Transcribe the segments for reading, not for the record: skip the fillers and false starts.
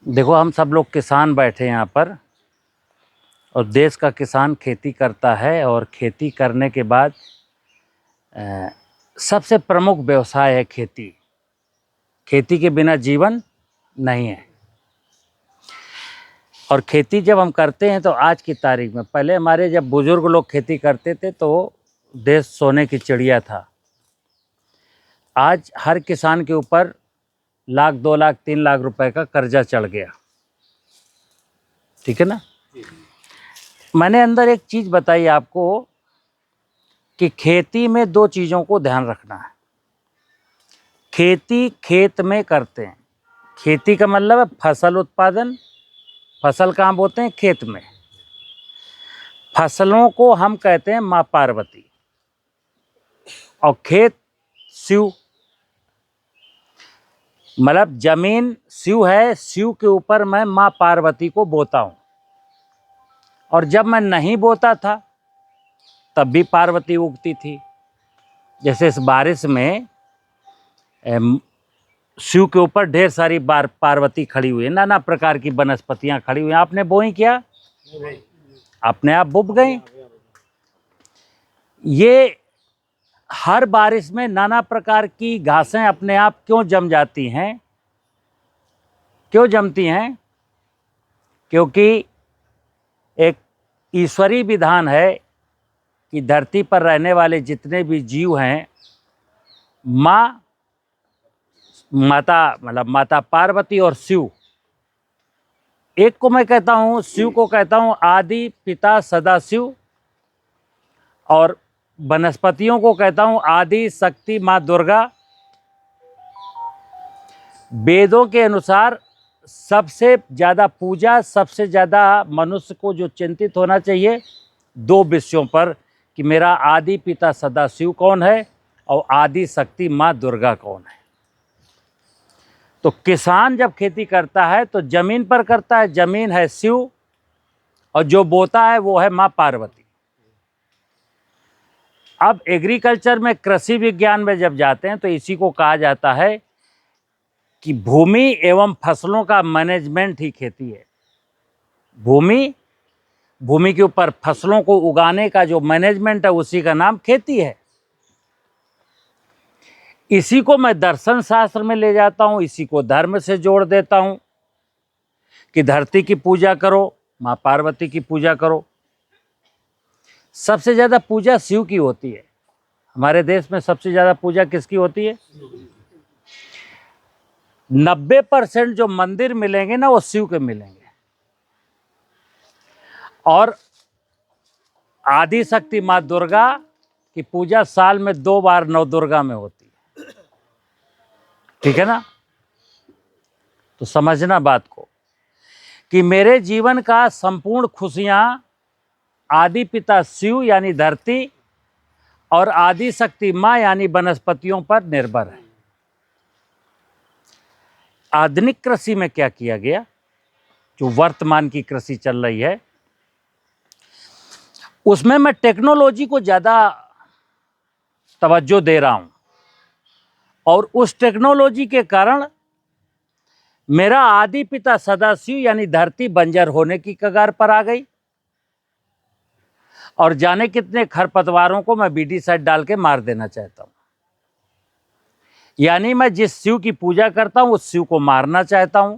देखो, हम सब लोग किसान बैठे यहाँ पर और देश का किसान खेती करता है और खेती करने के बाद सबसे प्रमुख व्यवसाय है खेती। खेती के बिना जीवन नहीं है। और खेती जब हम करते हैं तो आज की तारीख में, पहले हमारे जब बुजुर्ग लोग खेती करते थे तो देश सोने की चिड़िया था। आज हर किसान के ऊपर लाख, 2 लाख, 3 लाख रुपए का कर्जा चढ़ गया। ठीक है ना। मैंने अंदर एक चीज़ बताई आपको कि खेती में 2 चीज़ों को ध्यान रखना है। खेती खेत में करते हैं। खेती का मतलब है फसल उत्पादन। फसल कहाँ बोते हैं? खेत में। फसलों को हम कहते हैं माँ पार्वती और खेत शिव। मतलब जमीन शिव है, शिव के ऊपर मैं माँ पार्वती को बोता हूँ। और जब मैं नहीं बोता था तब भी पार्वती उगती थी। जैसे इस बारिश में शिव के ऊपर ढेर सारी पार्वती खड़ी हुई है, नाना प्रकार की वनस्पतियां खड़ी हुई हैं। आपने बोई क्या? अपने आप बुब गई। ये हर बारिश में नाना प्रकार की घासें अपने आप क्यों जम जाती हैं? क्यों जमती हैं? क्योंकि एक ईश्वरीय विधान है कि धरती पर रहने वाले जितने भी जीव हैं, माता पार्वती और शिव, एक को मैं कहता हूँ, शिव को कहता हूँ आदि पिता सदाशिव, और वनस्पतियों को कहता हूँ आदि शक्ति माँ दुर्गा। वेदों के अनुसार सबसे ज़्यादा पूजा, सबसे ज़्यादा मनुष्य को जो चिंतित होना चाहिए 2 विषयों पर कि मेरा आदि पिता सदाशिव कौन है और आदि शक्ति माँ दुर्गा कौन है। तो किसान जब खेती करता है तो जमीन पर करता है। जमीन है शिव और जो बोता है वो है माँ पार्वती। अब एग्रीकल्चर में, कृषि विज्ञान में जब जाते हैं तो इसी को कहा जाता है कि भूमि एवं फसलों का मैनेजमेंट ही खेती है। भूमि के ऊपर फसलों को उगाने का जो मैनेजमेंट है उसी का नाम खेती है। इसी को मैं दर्शन शास्त्र में ले जाता हूँ, इसी को धर्म से जोड़ देता हूँ कि धरती की पूजा करो, माँ पार्वती की पूजा करो। सबसे ज़्यादा पूजा शिव की होती है। हमारे देश में सबसे ज़्यादा पूजा किसकी होती है? 90% जो मंदिर मिलेंगे ना वो शिव के मिलेंगे। और आदि शक्ति माँ दुर्गा की पूजा साल में 2 बार नवदुर्गा में होती है। ठीक है ना। तो समझना बात को कि मेरे जीवन का संपूर्ण खुशियां आदि पिता शिव यानी धरती और आदि शक्ति माँ यानी वनस्पतियों पर निर्भर है। आधुनिक कृषि में क्या किया गया, जो वर्तमान की कृषि चल रही है, उसमें मैं टेक्नोलॉजी को ज़्यादा तवज्जो दे रहा हूं। और उस टेक्नोलॉजी के कारण मेरा आदि पिता सदाशिव यानी धरती बंजर होने की कगार पर आ गई। और जाने कितने खरपतवारों को मैं बीडीसाइड डाल के मार देना चाहता हूं। यानी मैं जिस शिव की पूजा करता हूं उस शिव को मारना चाहता हूं,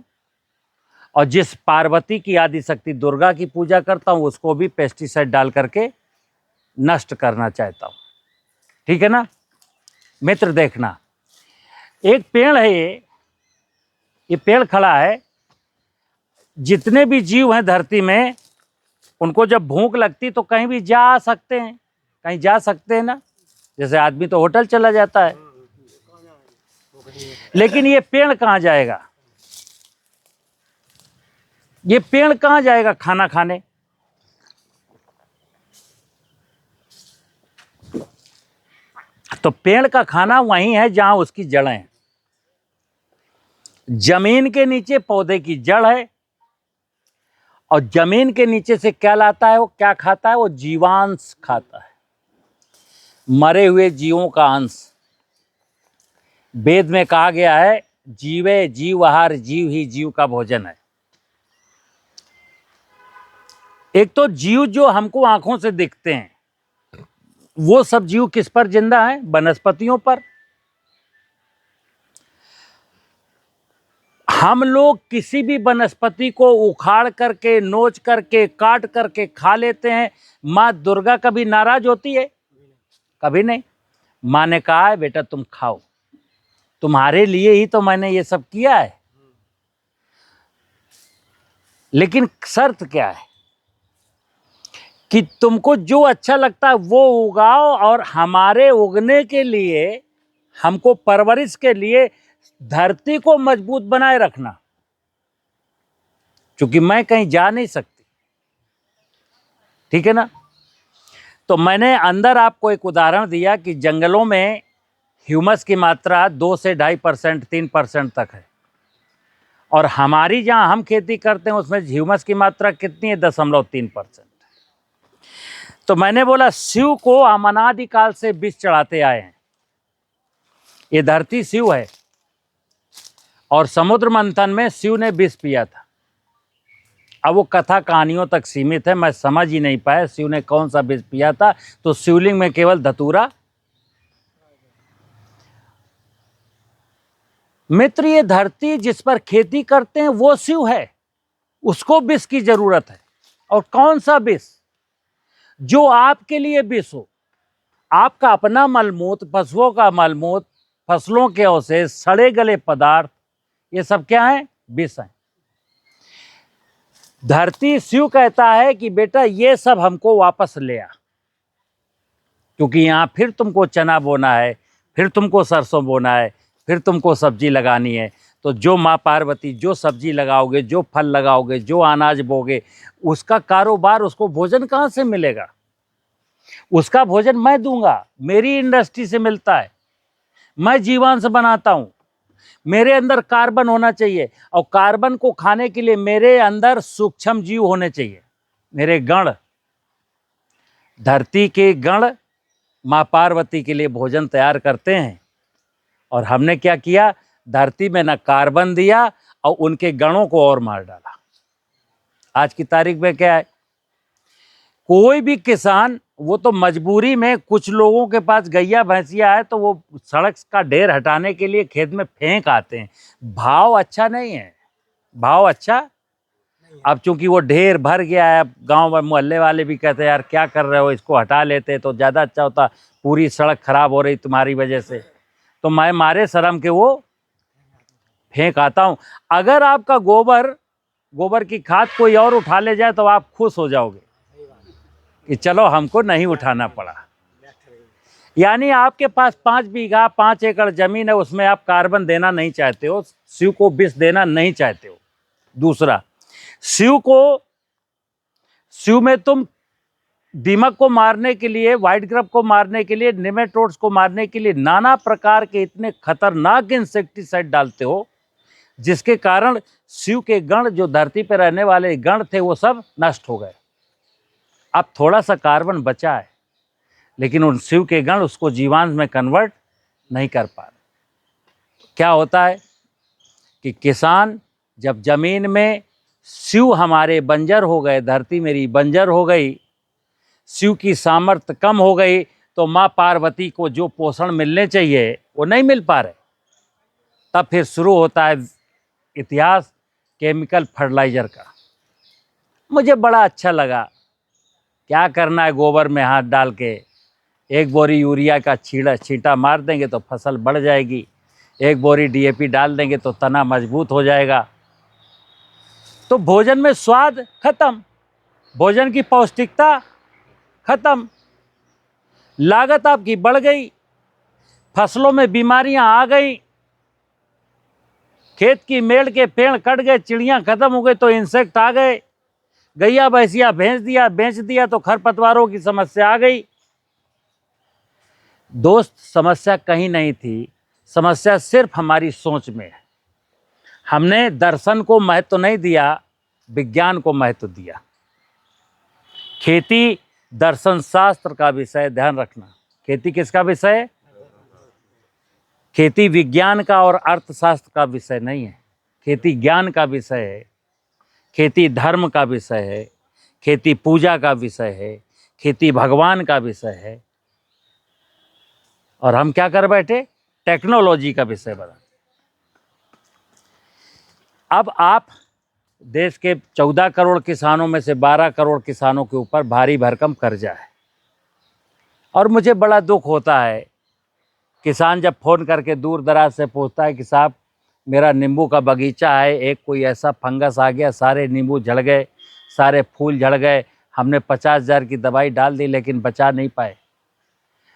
और जिस पार्वती की आदि शक्ति दुर्गा की पूजा करता हूं उसको भी पेस्टिसाइड डाल करके नष्ट करना चाहता हूं। ठीक है ना मित्र। देखना, एक पेड़ है, ये पेड़ खड़ा है। जितने भी जीव हैं धरती में, उनको जब भूख लगती तो कहीं भी जा सकते हैं, कहीं जा सकते हैं ना। जैसे आदमी तो होटल चला जाता है, लेकिन ये पेड़ कहाँ जाएगा? ये पेड़ कहाँ जाएगा खाना खाने? तो पेड़ का खाना वहीं है जहां उसकी जड़ें हैं। जमीन के नीचे पौधे की जड़ है, और जमीन के नीचे से क्या लाता है, वो क्या खाता है? वो जीवांश खाता है, मरे हुए जीवों का अंश। वेद में कहा गया है जीवे जीव आहार, जीव ही जीव का भोजन है। एक तो जीव जो हमको आंखों से दिखते हैं, वो सब जीव किस पर जिंदा है? वनस्पतियों पर। हम लोग किसी भी वनस्पति को उखाड़ करके, नोच करके, काट करके खा लेते हैं। माँ दुर्गा कभी नाराज होती है? कभी नहीं। माँ ने कहा है बेटा तुम खाओ, तुम्हारे लिए ही तो मैंने ये सब किया है। लेकिन शर्त क्या है कि तुमको जो अच्छा लगता है वो उगाओ, और हमारे उगने के लिए, हमको परवरिश के लिए धरती को मजबूत बनाए रखना, क्योंकि मैं कहीं जा नहीं सकती। ठीक है ना? तो मैंने अंदर आपको एक उदाहरण दिया कि जंगलों में ह्यूमस की मात्रा 2 से 2.5%, 3% तक है, और हमारी जहां हम खेती करते हैं उसमें ह्यूमस की मात्रा कितनी है? 0.3%। तो मैंने बोला शिव को हम अनादिकाल से विष चढ़ाते आए हैं। ये धरती शिव है, और समुद्र मंथन में शिव ने विष पिया था। अब वो कथा कहानियों तक सीमित है, मैं समझ ही नहीं पाया शिव ने कौन सा विष पिया था। तो शिवलिंग में केवल धतूरा। मित्र, ये धरती जिस पर खेती करते हैं वो शिव है, उसको विष की जरूरत है। और कौन सा विष? जो आपके लिए विष हो। आपका अपना मलमूत्र, पशुओं का मलमूत्र, फसलों के अवशेष, सड़े गले पदार्थ, ये सब क्या है? विष है। धरती शिव कहता है कि बेटा ये सब हमको वापस ले आ, क्योंकि यहां फिर तुमको चना बोना है, फिर तुमको सरसों बोना है, फिर तुमको सब्जी लगानी है। तो जो माँ पार्वती जो सब्जी लगाओगे, जो फल लगाओगे, जो अनाज बोगे, उसका कारोबार, उसको भोजन कहाँ से मिलेगा? उसका भोजन मैं दूंगा, मेरी इंडस्ट्री से मिलता है, मैं जीवांश बनाता हूं। मेरे अंदर कार्बन होना चाहिए, और कार्बन को खाने के लिए मेरे अंदर सूक्ष्म जीव होने चाहिए। मेरे गण, धरती के गण माँ पार्वती के लिए भोजन तैयार करते हैं। और हमने क्या किया? धरती में न कार्बन दिया, और उनके गणों को और मार डाला। आज की तारीख में क्या है? कोई भी किसान, वो तो मजबूरी में, कुछ लोगों के पास गैया भैंसिया है तो वो सड़क का ढेर हटाने के लिए खेत में फेंक आते हैं। भाव अच्छा नहीं है, भाव अच्छा। अब चूंकि वो ढेर भर गया है, गांव में मोहल्ले वाले भी कहते हैं यार क्या कर रहे हो, इसको हटा लेते तो ज़्यादा अच्छा होता, पूरी सड़क खराब हो रही तुम्हारी वजह से। तो मैं मारे शर्म के वो फेंक आता हूँ। अगर आपका गोबर की खाद कोई और उठा ले जाए तो आप खुश हो जाओगे कि चलो हमको नहीं उठाना पड़ा। यानी आपके पास 5 बीघा 5 एकड़ जमीन है, उसमें आप कार्बन देना नहीं चाहते हो, शिव को विष देना नहीं चाहते हो। दूसरा, शिव में तुम दीमक को मारने के लिए, व्हाइट ग्रब को मारने के लिए, निमेटोड्स को मारने के लिए नाना प्रकार के इतने खतरनाक इंसेक्टिसाइड डालते हो, जिसके कारण शिव के गण, जो धरती पर रहने वाले गण थे, वो सब नष्ट हो गए। अब थोड़ा सा कार्बन बचा है, लेकिन उन शिव के गण उसको जीवांश में कन्वर्ट नहीं कर पा रहे। क्या होता है कि किसान जब जमीन में, शिव हमारे बंजर हो गए, धरती मेरी बंजर हो गई, शिव की सामर्थ्य कम हो गई, तो माँ पार्वती को जो पोषण मिलने चाहिए वो नहीं मिल पा रहे। तब फिर शुरू होता है इतिहास केमिकल फर्टिलाइजर का। मुझे बड़ा अच्छा लगा। क्या करना है, गोबर में हाथ डाल के 1 बोरी यूरिया का छींटा मार देंगे तो फसल बढ़ जाएगी, 1 बोरी DAP डाल देंगे तो तना मजबूत हो जाएगा। तो भोजन में स्वाद खत्म, भोजन की पौष्टिकता खत्म, लागत आपकी बढ़ गई, फसलों में बीमारियां आ गई, खेत की मेड़ के पेड़ कट गए, चिड़ियां खत्म हो गई तो इंसेक्ट आ गए, गैया भैंसिया बेच दिया तो खरपतवारों की समस्या आ गई। दोस्त, समस्या कहीं नहीं थी, समस्या सिर्फ हमारी सोच में है। हमने दर्शन को महत्व नहीं दिया, विज्ञान को महत्व दिया। खेती दर्शन शास्त्र का विषय, ध्यान रखना। खेती किसका विषय है? खेती विज्ञान का और अर्थशास्त्र का विषय नहीं है। खेती ज्ञान का विषय है, खेती धर्म का विषय है, खेती पूजा का विषय है, खेती भगवान का विषय है, और हम क्या कर बैठे, टेक्नोलॉजी का विषय बना। अब आप देश के 14 करोड़ किसानों में से 12 करोड़ किसानों के ऊपर भारी भरकम कर्जा है, और मुझे बड़ा दुख होता है किसान जब फ़ोन करके दूर दराज से पूछता है कि साहब मेरा नींबू का बगीचा है, एक कोई ऐसा फंगस आ गया, सारे नींबू झड़ गए, सारे फूल झड़ गए, हमने 50,000 की दवाई डाल दी लेकिन बचा नहीं पाए।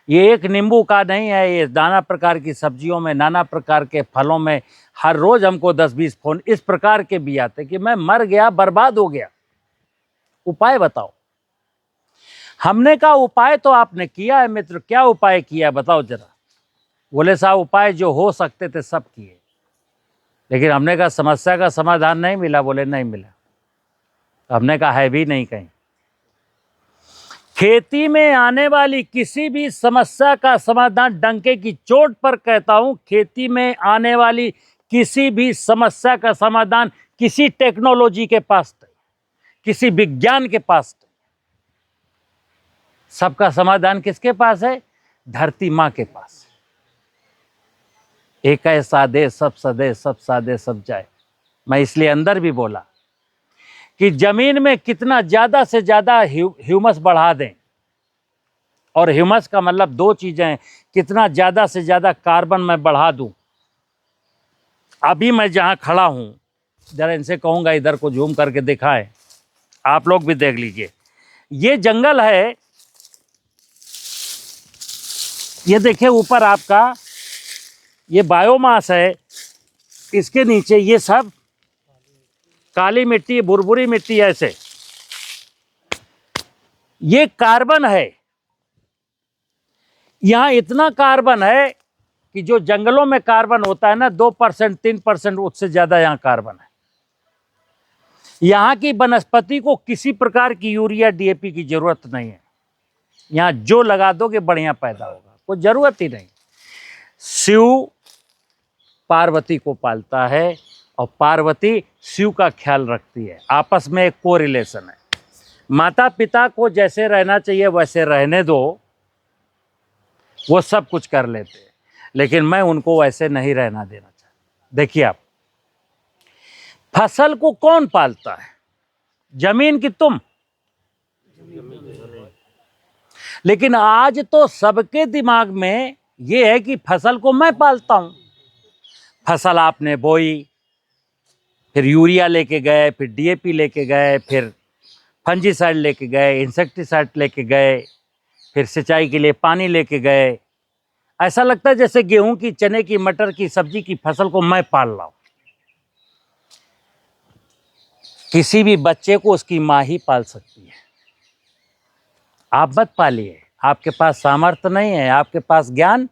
ये एक नींबू का नहीं है, ये नाना प्रकार की सब्जियों में, नाना प्रकार के फलों में हर रोज़ हमको 10-20 फ़ोन इस प्रकार के भी आते कि मैं मर गया, बर्बाद हो गया, उपाय बताओ। हमने कहा उपाय तो आपने किया है मित्र, क्या उपाय किया है बताओ जरा। बोले साहब उपाय जो हो सकते थे सब किए, लेकिन हमने कहा समस्या का समाधान नहीं मिला। बोले नहीं मिला। तो हमने कहा है भी नहीं कहीं। खेती में आने वाली किसी भी समस्या का समाधान, डंके की चोट पर कहता हूं, खेती में आने वाली किसी भी समस्या का समाधान किसी टेक्नोलॉजी के पास नहीं, किसी विज्ञान के पास नहीं। सबका समाधान किसके पास है? धरती माँ के पास। एक है साधे सब सदे, सब साधे सब जाए। मैं इसलिए अंदर भी बोला कि जमीन में कितना ज़्यादा से ज़्यादा ह्यूमस बढ़ा दें, और ह्यूमस का मतलब दो चीज़ें हैं, कितना ज़्यादा से ज़्यादा कार्बन मैं बढ़ा दूं। अभी मैं जहाँ खड़ा हूँ, जरा इनसे कहूँगा इधर को झूम करके दिखाएं, आप लोग भी देख लीजिए। ये जंगल है, ये देखिए ऊपर आपका ये बायोमास है, इसके नीचे ये सब काली मिट्टी, बुरबुरी मिट्टी, ऐसे ये कार्बन है। यहां इतना कार्बन है कि जो जंगलों में कार्बन होता है ना 2%, 3%, उससे ज्यादा यहां कार्बन है। यहां की वनस्पति को किसी प्रकार की यूरिया डीएपी की जरूरत नहीं है। यहां जो लगा दोगे बढ़िया पैदा होगा, कोई जरूरत ही नहीं। शिव पार्वती को पालता है और पार्वती शिव का ख्याल रखती है, आपस में एक कोरिलेशन है। माता पिता को जैसे रहना चाहिए वैसे रहने दो, वो सब कुछ कर लेते हैं, लेकिन मैं उनको वैसे नहीं रहना देना चाहता। देखिए आप, फसल को कौन पालता है? जमीन की तुम। लेकिन आज तो सबके दिमाग में ये है कि फसल को मैं पालता हूं। फसल आपने बोई, फिर यूरिया लेके गए, फिर डीएपी लेके गए, फिर फंजीसाइड लेके गए, इंसेक्टिसाइड लेके गए, फिर सिंचाई के लिए पानी लेके गए। ऐसा लगता है जैसे गेहूं की, चने की, मटर की, सब्जी की फसल को मैं पाल रहा हूं। किसी भी बच्चे को उसकी माँ ही पाल सकती है, आप मत पालिए। आपके पास सामर्थ्य नहीं है, आपके पास ज्ञान।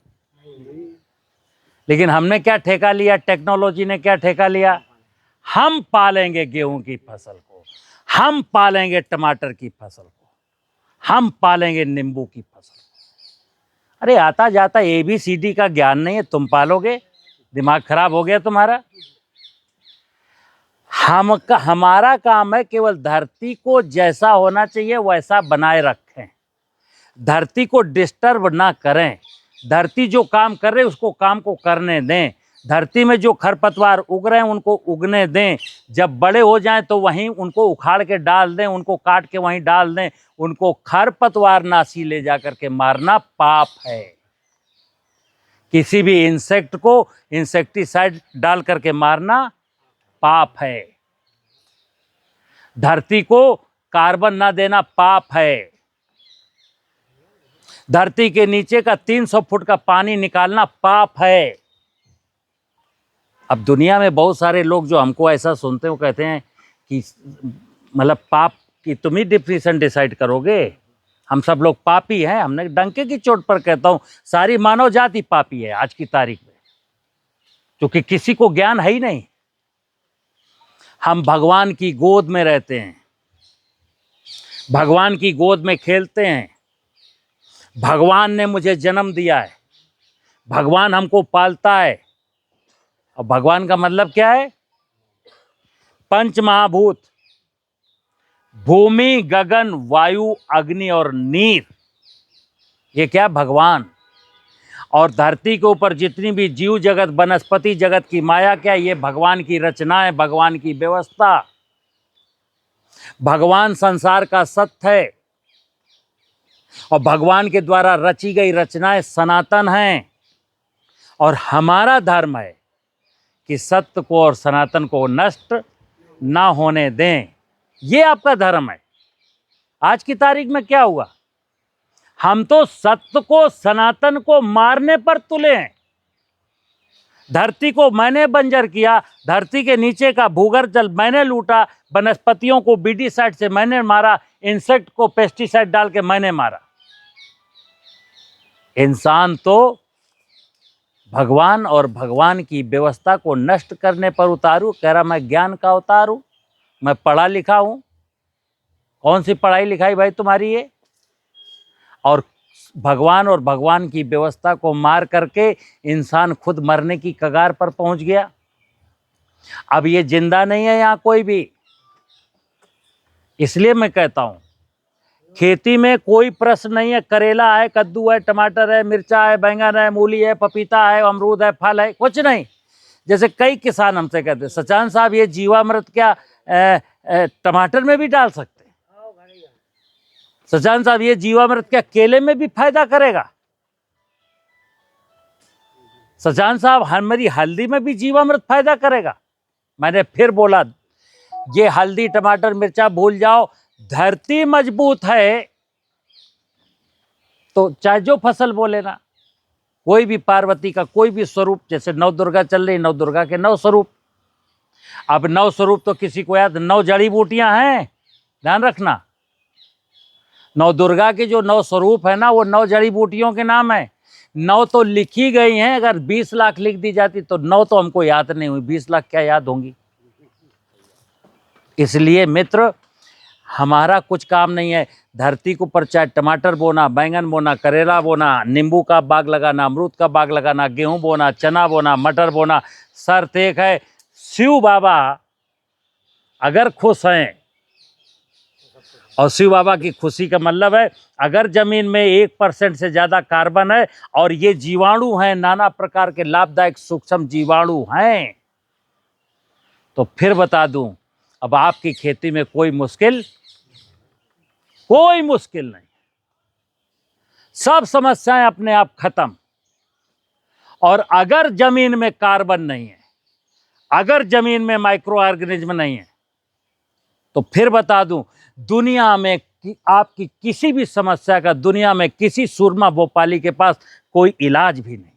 लेकिन हमने क्या ठेका लिया, टेक्नोलॉजी ने क्या ठेका लिया? हम पालेंगे गेहूं की फसल को, हम पालेंगे टमाटर की फसल को, हम पालेंगे नींबू की फसल को। अरे आता जाता ABCD का ज्ञान नहीं है, तुम पालोगे? दिमाग खराब हो गया तुम्हारा? हमारा काम है केवल धरती को जैसा होना चाहिए वैसा बनाए रखें, धरती को डिस्टर्ब ना करें। धरती जो काम कर रहे उसको काम को करने दें। धरती में जो खरपतवार उग रहे हैं उनको उगने दें। जब बड़े हो जाएं तो वहीं उनको उखाड़ के डाल दें, उनको काट के वहीं डाल दें। उनको खरपतवार नाशी ले जा करके मारना पाप है। किसी भी इंसेक्ट को इंसेक्टिसाइड डाल करके मारना पाप है। धरती को कार्बन ना देना पाप है। धरती के नीचे का 300 फुट का पानी निकालना पाप है। अब दुनिया में बहुत सारे लोग जो हमको ऐसा सुनते हैं वो कहते हैं कि मतलब पाप की तुम ही डिफिनेशन डिसाइड करोगे, हम सब लोग पापी हैं। हमने डंके की चोट पर कहता हूं सारी मानव जाति पापी है आज की तारीख में, क्योंकि किसी को ज्ञान है ही नहीं। हम भगवान की गोद में रहते हैं, भगवान की गोद में खेलते हैं। भगवान ने मुझे जन्म दिया है, भगवान हमको पालता है। और भगवान का मतलब क्या है? पंच महाभूत, भूमि, गगन, वायु, अग्नि और नीर, ये क्या? भगवान। और धरती के ऊपर जितनी भी जीव जगत, वनस्पति जगत की माया क्या? ये भगवान की रचना है, भगवान की व्यवस्था। भगवान संसार का सत्य है और भगवान के द्वारा रची गई रचनाएं सनातन हैं। और हमारा धर्म है कि सत्य को और सनातन को नष्ट ना होने दें। ये आपका धर्म है। आज की तारीख में क्या हुआ? हम तो सत्य को, सनातन को मारने पर तुले हैं। धरती को मैंने बंजर किया, धरती के नीचे का भूगर्भ जल मैंने लूटा, वनस्पतियों को बीडीसाइड से मैंने मारा, इंसेक्ट को पेस्टिसाइड डाल के मैंने मारा। इंसान तो भगवान और भगवान की व्यवस्था को नष्ट करने पर उतारू। कह रहा मैं ज्ञान का अवतार हूं, मैं पढ़ा लिखा हूं। कौन सी पढ़ाई लिखाई भाई तुम्हारी ये? और भगवान और भगवान की व्यवस्था को मार करके इंसान खुद मरने की कगार पर पहुंच गया। अब ये जिंदा नहीं है यहां कोई भी। इसलिए मैं कहता हूं, खेती में कोई प्रश्न नहीं है। करेला है, कद्दू है, टमाटर है, मिर्चा है, बैंगन है, मूली है, पपीता है, अमरूद है, फल है, कुछ नहीं। जैसे कई किसान हमसे कहते हैं, सचान साहब ये जीवामृत क्या टमाटर में भी डाल सकते? सचान साहब ये जीवामृत क्या केले में भी फायदा करेगा? सचान साहब हमारी हल्दी में भी जीवामृत फायदा करेगा? मैंने फिर बोला, ये हल्दी, टमाटर, मिर्चा भूल जाओ। धरती मजबूत है तो चाहे जो फसल बोले ना, कोई भी पार्वती का कोई भी स्वरूप, जैसे नव दुर्गा चल रही, नव दुर्गा के 9 स्वरूप। अब 9 स्वरूप तो किसी को याद? 9 जड़ी बूटियां हैं, ध्यान रखना। नव दुर्गा के जो 9 स्वरूप है ना, वो 9 जड़ी बूटियों के नाम है। 9 तो लिखी गई हैं। अगर 20 लाख लिख दी जाती तो 9 तो हमको याद नहीं हुई, 20 लाख क्या याद होंगी? इसलिए मित्र, हमारा कुछ काम नहीं है। धरती के ऊपर चाहे टमाटर बोना, बैंगन बोना, करेला बोना, नींबू का बाग लगाना, अमरूद का बाग लगाना, गेहूं बोना, चना बोना, मटर बोना, शर्त एक है, शिव बाबा अगर खुश हैं, और शिव बाबा की खुशी का मतलब है अगर जमीन में 1% से ज्यादा कार्बन है और ये जीवाणु हैं, नाना प्रकार के लाभदायक सूक्ष्म जीवाणु हैं, तो फिर बता दूं, अब आपकी खेती में कोई मुश्किल नहीं। सब समस्याएं अपने आप खत्म। और अगर जमीन में कार्बन नहीं है, अगर जमीन में माइक्रो ऑर्गेनिज्म नहीं है, तो फिर बता दूं, दुनिया में आपकी किसी भी समस्या का दुनिया में किसी सुरमा भोपाली के पास कोई इलाज भी नहीं।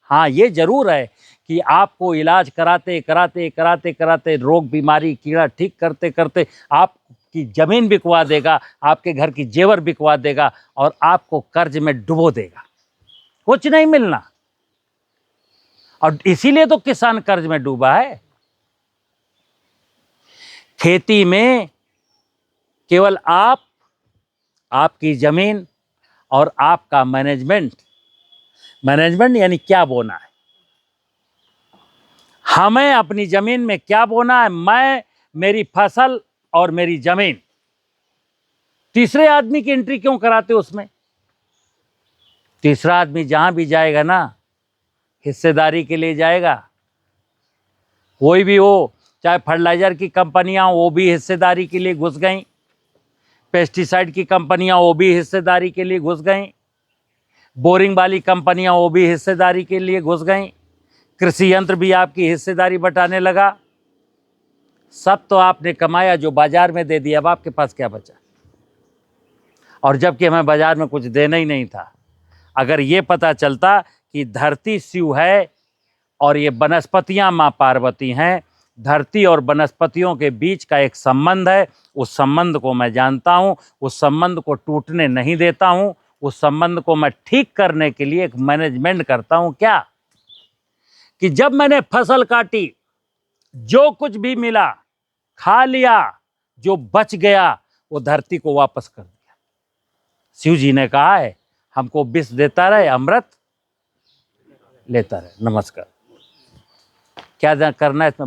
हाँ, ये जरूर है कि आपको इलाज कराते कराते कराते कराते, रोग बीमारी कीड़ा ठीक करते करते आपकी जमीन बिकवा देगा, आपके घर की जेवर बिकवा देगा और आपको कर्ज में डुबो देगा, कुछ नहीं मिलना। और इसीलिए तो किसान कर्ज में डूबा है। खेती में केवल आपकी जमीन और आपका मैनेजमेंट यानी क्या बोना है, हमें अपनी जमीन में क्या बोना है, मैं, मेरी फसल और मेरी जमीन। तीसरे आदमी की एंट्री क्यों कराते उसमें? तीसरा आदमी जहां भी जाएगा ना, हिस्सेदारी के लिए जाएगा। कोई भी हो, चाहे फर्टिलाइजर की कंपनियां, वो भी हिस्सेदारी के लिए घुस गईं। पेस्टिसाइड की कंपनियां, वो भी हिस्सेदारी के लिए घुस गईं। बोरिंग वाली कंपनियां, वो भी हिस्सेदारी के लिए घुस गईं। कृषि यंत्र भी आपकी हिस्सेदारी बटाने लगा। सब तो आपने कमाया, जो बाजार में दे दिया। अब आपके पास क्या बचा? और जबकि हमें बाजार में कुछ देना ही नहीं था। अगर ये पता चलता कि धरती शिव है और ये वनस्पतियां माँ पार्वती हैं, धरती और वनस्पतियों के बीच का एक संबंध है, उस संबंध को मैं जानता हूँ, उस संबंध को टूटने नहीं देता हूँ, उस संबंध को मैं ठीक करने के लिए एक मैनेजमेंट करता हूँ। क्या कि जब मैंने फसल काटी, जो कुछ भी मिला खा लिया, जो बच गया वो धरती को वापस कर दिया। शिव जी ने कहा है, हमको विष देता रहे, अमृत लेता रहे। नमस्कार। क्या करना है इसमें?